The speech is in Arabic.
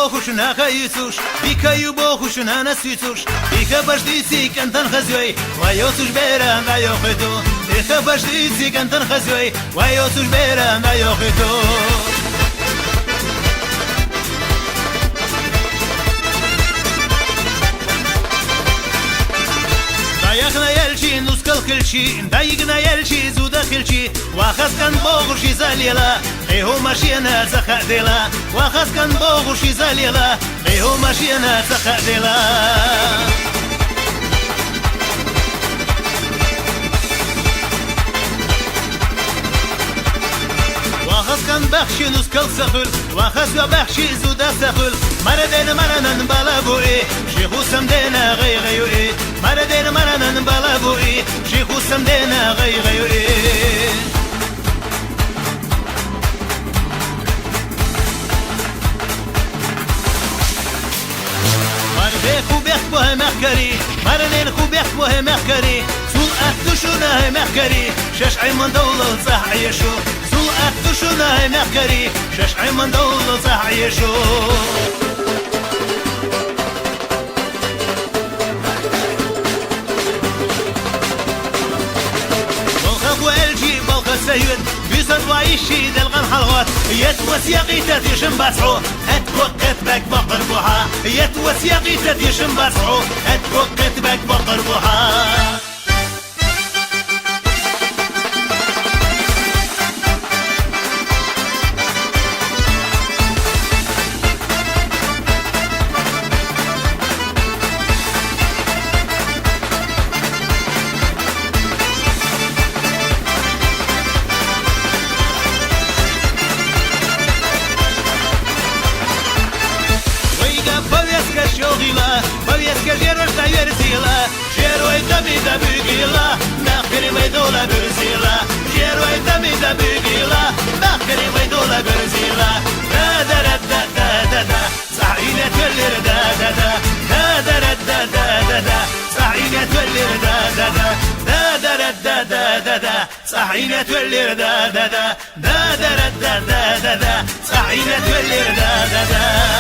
خوشنا خيسوش بيكايو بو خوشنا نسيتوش بيكا باش ديسي كنتن خزوي ويوسوش بيرا ما يوخدو بيكا باش ديسي كنتن خزوي ويوسوش بيرا ما يوخدو ضايقنا يلشي نسكل كلشي ضايقنا يلشي زودا كلشي واخذ كان بوغشي زاليلا غيهو ماشينا زخا ديلا واخذ كان بوغشي زاليلا غيهو ماشينا زخا ديلا واخذ كان بخشي نسكل سخل واخذ بخشي زودا سخل مردين مرنن بلابوئي شيخو سمدينا غي غيوئي مردين مرنن بلابوئي شيخو سمدينا غي غيوئي مردين خوبيخ بوه مخكري مرنين خوبيخ بوه مخكري سول أتشونا مخكري شش عيمن دولة صح عيشو سول أتشونا مخكري شش عيمن دولة صح عيشو سيد بيصد وعيشي دلغن حلوات يتوسيقي تديشن بسعو هتوقت بك بقر بوحا يتوسيقي تديشن بسعو هتوقت بك بقر بوحا بويسك جيروش تاير زيلا جيروي دمي دبيقيلا مخري ويدولا برزيلا جيروي دمي دبيقيلا مخري ويدولا برزيلا دا دا دا دا دا دا صعينة تولر دا دا دا دا دا دا دا دا دا صعينة تولر دا دا دا دا دا دا دا دا صعينة تولر دا دا دا دا دا دا دا دا صعينة تولر دا دا دا